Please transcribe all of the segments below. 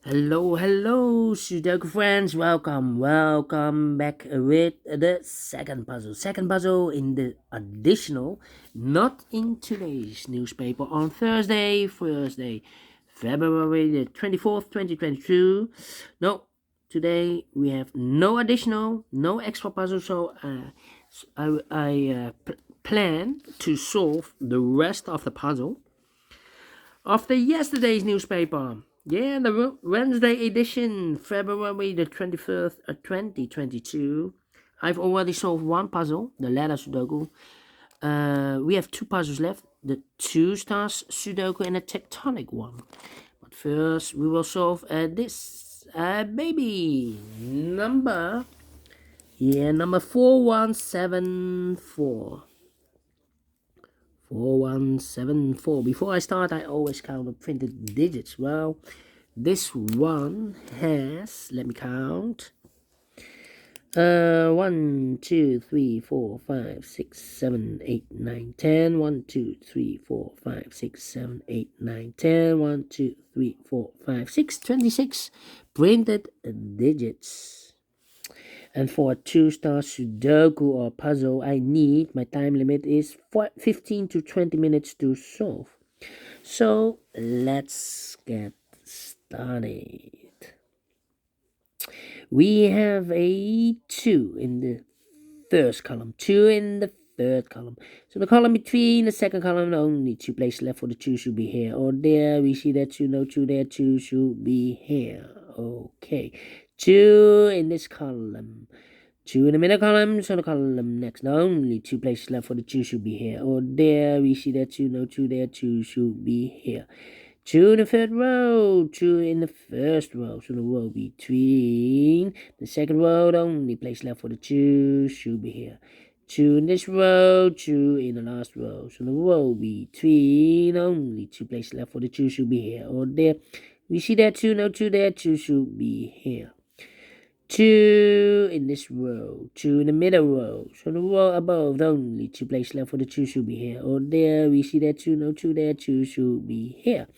Hello, Sudoku friends. Welcome back with the second puzzle. Second puzzle in the additional, not in today's newspaper on Thursday, February the 24th, 2022. No, today we have no additional, no extra puzzle, so I plan to solve the rest of the puzzle after yesterday's newspaper. Yeah, the Wednesday edition, February the 21st, 2022. I've already solved one puzzle, the letter Sudoku. We have two puzzles left, the Two Stars Sudoku and a tectonic one. But first, we will solve this baby number 4174. 4174. Before I start, I always count the printed digits. Well, this one has, let me count. 1, 2, 3, 4, 5, 6, 7, 8, 9, 10. 1, 2, 3, 4, 5, 6, 7, 8, 9, 10. 1, 2, 3, 4, 5, 6, 26 printed digits. And for a two-star Sudoku or puzzle, my time limit is 15 to 20 minutes to solve. So let's get started. We have a 2 in the first column, 2 in the third column. So the column between the second column, only 2 places left for the 2 should be here or there. We see that 2, no 2 there, 2 should be here. Okay, 2 in this column. 2 in the middle column, so the column next. Now only 2 places left for the 2 should be here or there. We see that 2, no 2 there, 2 should be here. 2 in the third row, 2 in the first row, so the row between the second row, the only place left for the 2 should be here. 2 in this row, 2 in the last row, so the row between, only 2 places left for the 2 should be here or there. We see that 2, no 2 there, 2 should be here. 2 in this row, 2 in the middle row, so the row above, the only 2 places left for the 2 should be here or there. We see that 2, no 2 there, 2 should be here.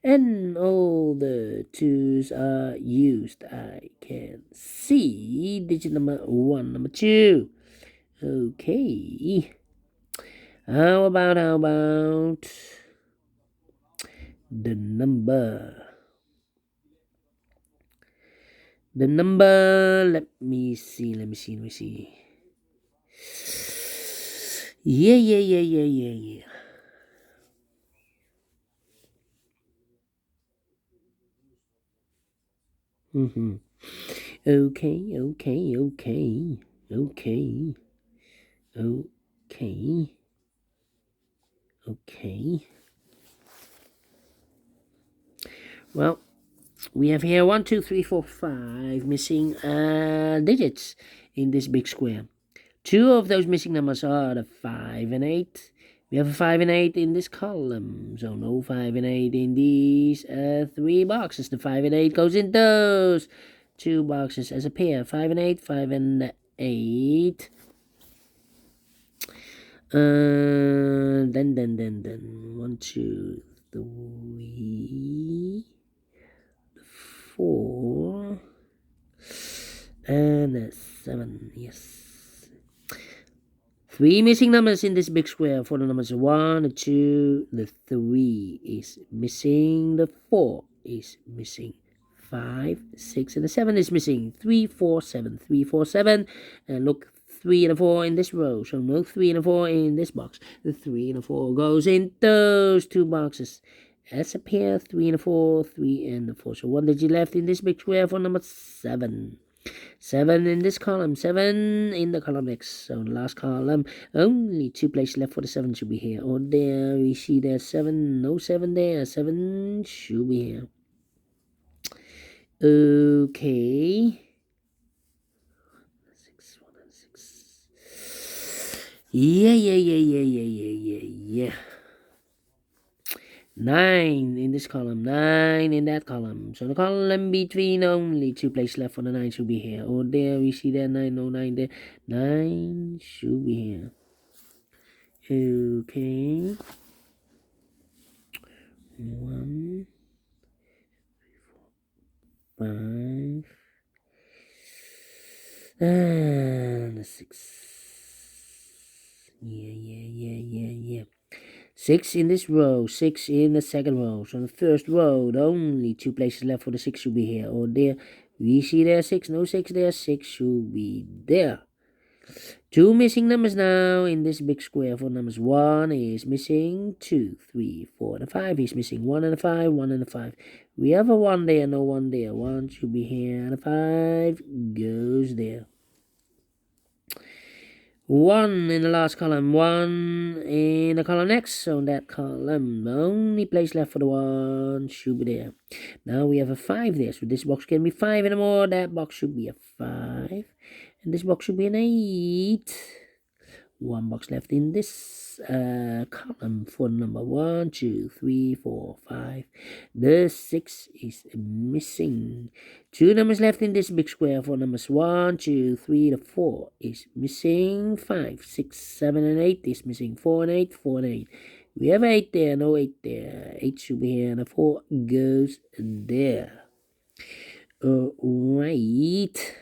And all the 2's are used. I can see digit number 1, number 2. Okay. How about the number? The number, let me see. Yeah. Okay. Well, we have here 1, 2, 3, 4, 5 missing digits in this big square. 2 of those missing numbers are the 5 and 8. We have a 5 and 8 in this column, so no 5 and 8 in these 3 boxes. The 5 and 8 goes in those 2 boxes as a pair. 5 and 8, 5 and 8. Then 1, 2, 3, 4, and 7. Yes. 3 missing numbers in this big square. For the numbers 1, the 2, the 3 is missing. The 4 is missing. 5, 6, and the 7 is missing. 3, 4, 7. 3, 4, 7. And look, 3 and a 4 in this row. So no 3 and a 4 in this box. The 3 and a 4 goes in those 2 boxes. As a pair, 3 and a 4, 3 and a 4. So 1 digit left in this big square for number 7. 7 in this column, 7 in the column next. So the last column, only 2 places left for the 7 should be here or there. We see there's 7, no 7 there, 7 should be here. Okay. 6, 1 and 6. Yeah. 9 in this column, 9 in that column. So the column between, only 2 places left for the 9 should be here or there. We see that 9, no 9 there. 9 should be here. Okay. 1, 5, and a 6. Yeah. 6 in this row, 6 in the second row. So in the first row, the only 2 places left for the 6 should be here or there. We see there 6, no 6 there, 6 should be there. 2 missing numbers now in this big square. For numbers 1 is missing, 2, 3, 4, and 5 is missing. 1 and a 5, 1 and a 5. We have a 1 there, no 1 there. 1 should be here, and a 5 goes there. 1 in the last column, 1 in the column next. So in that column, the only place left for the 1 should be there. Now we have a 5 there. So this box can be 5 anymore. That box should be a 5. And this box should be an 8. 1 box left in this column for number 1, 2, 3, 4, 5. The 6 is missing. 2 numbers left in this big square for numbers 1, 2, 3. The 4 is missing. 5, 6, 7, and 8 is missing. 4 and 8, 4 and 8. We have 8 there, no 8 there. 8 should be here, and the 4 goes there. Alright.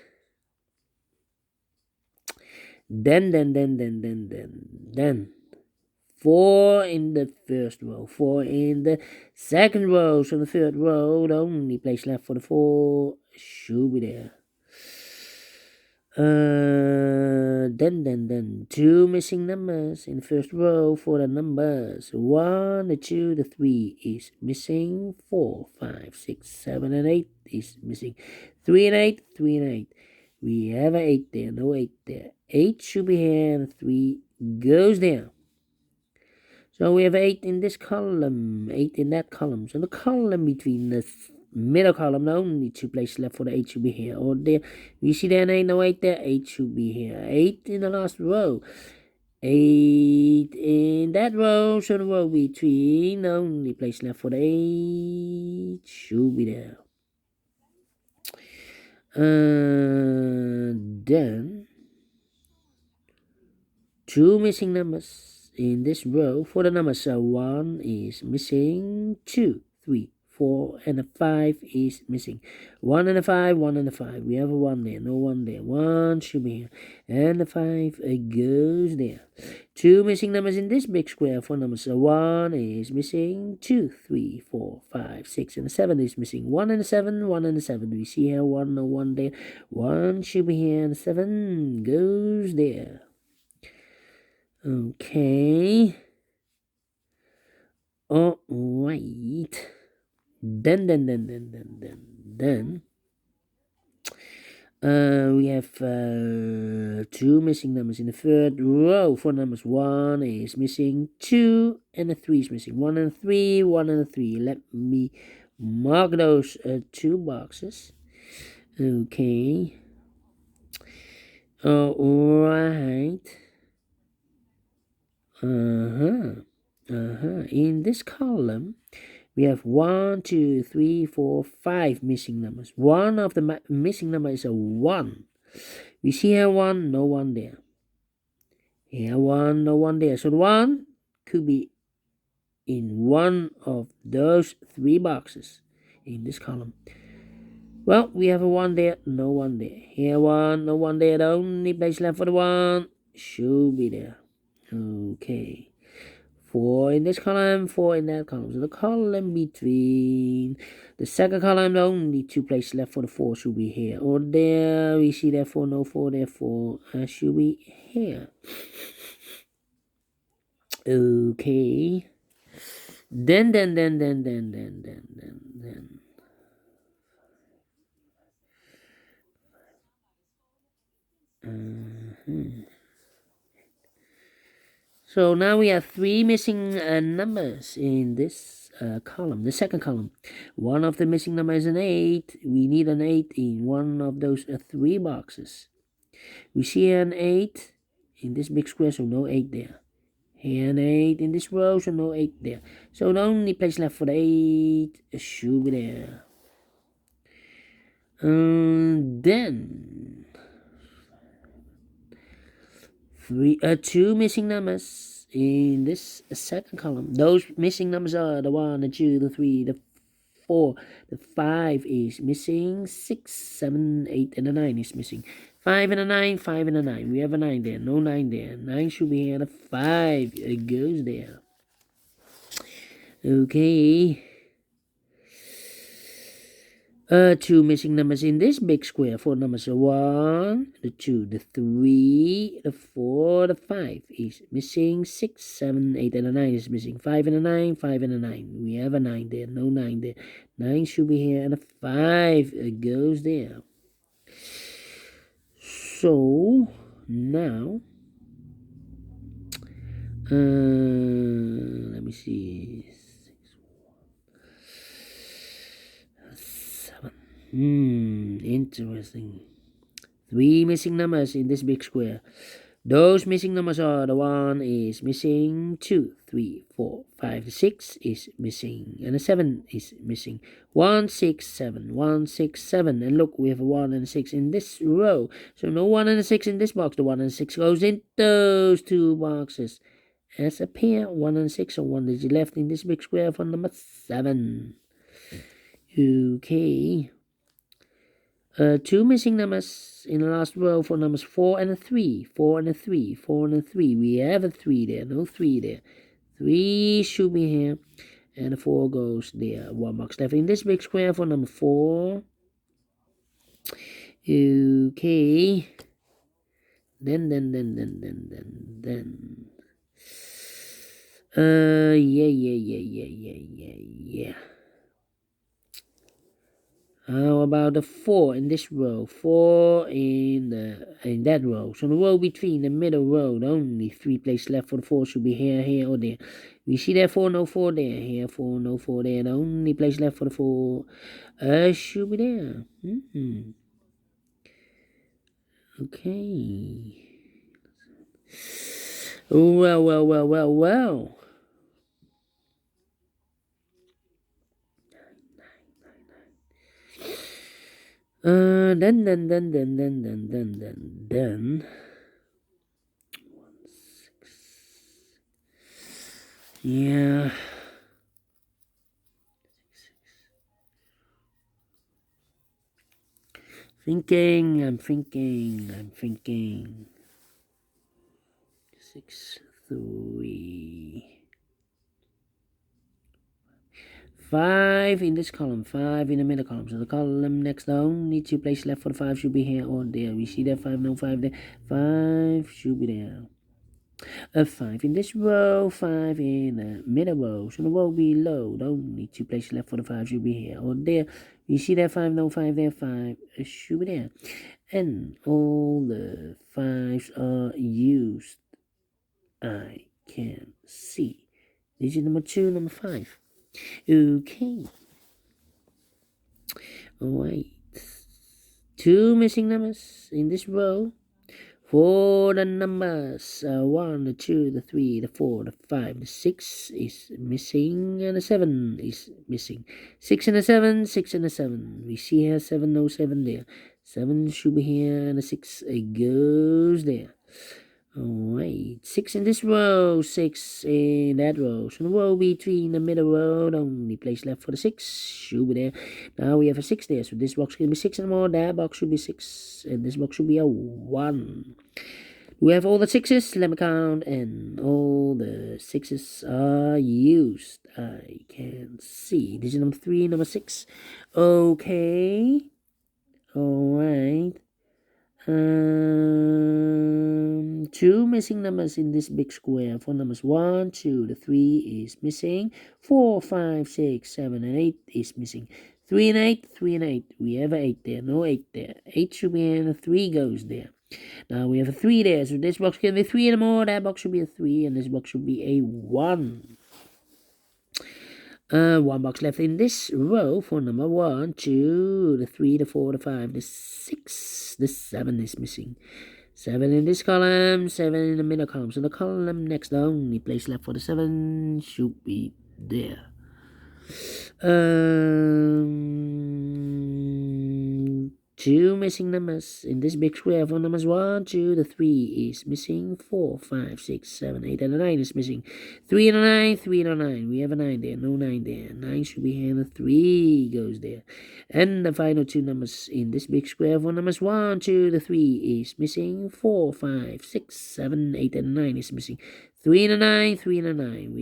Then 4 in the first row, 4 in the second row. So in the third row, the only place left for the 4 should be there. Then 2 missing numbers in the first row for the numbers 1, the 2, the 3 is missing. 4, 5, 6, 7, and 8 is missing. 3 and 8, 3 and 8. We have an 8 there, no 8 there. 8 should be here, and 3 goes there. So we have 8 in this column, 8 in that column. So the column between the middle column, the only 2 places left for the 8 should be here or there. We see there an 8, no 8 there. 8 should be here. 8 in the last row. 8 in that row. So the row between, the only place left for the 8 should be there. Then 2 missing numbers in this row for the numbers 1 is missing, 2, 3, 4, and a 5 is missing. 1 and a 5, 1 and a 5. We have a 1 there, no 1 there. 1 should be here, and the 5 goes there. 2 missing numbers in this big square for numbers 1 is missing, 2, 3, 4, 5, 6, and a 7 is missing. 1 and a 7, 1 and a 7. We see here 1, no 1 there. 1 should be here, and 7 goes there. Okay. Alright. Then we have 2 missing numbers in the third row. For numbers 1 is missing, 2 and a 3 is missing. 1 and 3, 1 and 3. Let me mark those 2 boxes. Okay. Alright. In this column, we have 1, 2, 3, 4, 5 missing numbers. One of the missing number is a 1. We see here 1, no 1 there. Here 1, no 1 there. So the 1 could be in one of those 3 boxes in this column. Well, we have a 1 there, no 1 there. Here 1, no 1 there. The only place left for the 1 should be there. Okay. 4 in this column, 4 in that column. So the column between the second column, the only 2 places left for the 4 should be here or there. We see therefore no 4, therefore should be here. Okay. Then. So now we have 3 missing numbers in this column, the second column. One of the missing numbers is an 8. We need an 8 in one of those 3 boxes. We see an 8 in this big square, so no 8 there. Here an 8 in this row, so no 8 there. So the only place left for the 8 should be there. Then 2 missing numbers in this second column. Those missing numbers are the 1, the 2, the 3, the 4. The 5 is missing. 6, 7, 8, and the 9 is missing. 5 and a 9, 5 and a 9. We have a 9 there. No 9 there. 9 should be here. The 5 it goes there. Okay. Two missing numbers in this big square. 4 numbers. The 1, the 2, the 3, the 4, the 5 is missing. 6, 7, 8, and the 9 is missing. 5 and a 9, 5 and a 9. We have a 9 there. No 9 there. 9 should be here, and a 5 it goes there. So now, let me see. 7. Interesting. 3 missing numbers in this big square. Those missing numbers are: the 1 is missing, 2, 3, 4, 5, 6 is missing, and a 7 is missing. 1, 6, 7, 1, 6, 7. And look, we have a 1 and a 6 in this row. So no 1 and a 6 in this box. The 1 and 6 goes in those two boxes as a pair. 1 and 6, so 1 digit left in this big square for number 7. Okay. 2 missing numbers in the last row for numbers 4 and a 3. 4 and a 3. 4 and a 3. We have a 3 there. No 3 there. 3 should be here. And a 4 goes there. 1 box left in this big square for number 4. Okay. Then. Yeah. How about the 4 in this row? 4 in that row. So the row between the middle row, only 3 places left for the 4 should be here, or there. We see there 4, no 4 there. Here 4, no 4 there. The only place left for the 4 should be there. Okay. Well. Then. 1, 6. Yeah. I'm thinking. 6, 3. 5 in this column, 5 in the middle column. So the column next down, need 2 places left for the 5 should be here or there. We see that 5, no 5 there. 5 should be there. 5 in this row, 5 in the middle row. So the row below, the only 2 places left for the 5 should be here or there. We see that 5, no 5 there. 5 should be there. And all the 5s are used. I can see. Digit number 2, number 5. Okay. Alright. 2 missing numbers in this row. For the numbers 1, the 2, the 3, the 4, the 5, the 6 is missing, and the 7 is missing. 6 and a 7, 6 and a 7. We see here 7, no 7 there. 7 should be here, and the 6 goes there. Alright, 6 in this row, 6 in that row. So the row between the middle row, the only place left for the 6 should be there. Now we have a 6 there, so this box can be 6 and more. That box should be 6, and this box should be a 1. We have all the 6s, let me count, and all the 6s are used. I can see. This is number 3, number 6. Okay. Alright. 2 missing numbers in this big square. For numbers 1, 2, the 3 is missing. 4, 5, 6, 7, and 8 is missing. 3 and 8, 3 and 8. We have an 8 there, no 8 there. 8 should be in, a 3 goes there. Now we have a 3 there, so this box can be 3 and more. That box should be a 3, and this box should be a 1. 1 box left in this row for number 1, 2, the 3, the 4, the 5, the 6, the 7 is missing. 7 in this column, 7 in the middle column. So the column next, the only place left for the 7 should be there. 2 two missing numbers in this big square. For numbers 1, 2, the 3 is missing. 4, 5, 6, 7, 8, and the 9 is missing. 3 and a 9, 3 and a 9. We have a 9 there, no 9 there. 9 should be here, and the 3 goes there. And the final two numbers in this big square. For numbers 1, 2, the 3 is missing. 4, 5, 6, 7, 8, and 9 is missing. 3 and a 9, 3 and a 9.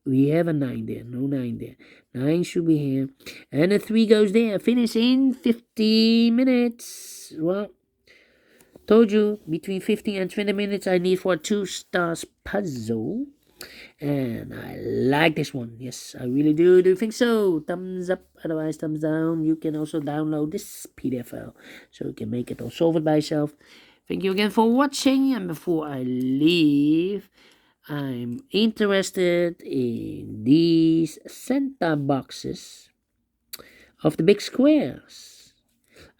We have a 9 there, no 9 there. 9 should be here, and the 3 goes there. Finish in 50 minutes. Well, told you between 15 and 20 minutes I need for a 2 stars puzzle, and I like this one. Yes, I really do. Do you think so? Thumbs up, otherwise thumbs down. You can also download this PDF file so you can make it or solve it by yourself. Thank you again for watching, and before I leave, I'm interested in these center boxes of the big squares.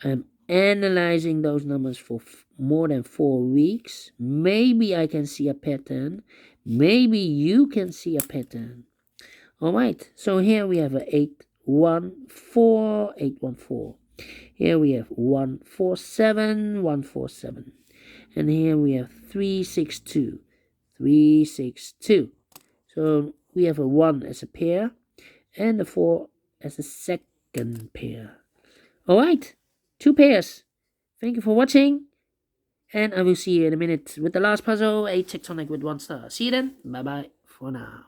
I'm analyzing those numbers for more than 4 weeks. Maybe I can see a pattern. Maybe you can see a pattern. Alright, so here we have a 814, 814. Here we have 147, 147. And here we have 362. 362. So we have a 1 as a pair and a 4 as a second pair. Alright, 2 pairs. Thank you for watching, and I will see you in a minute with the last puzzle, a tectonic with 1 star. See you then. Bye bye for now.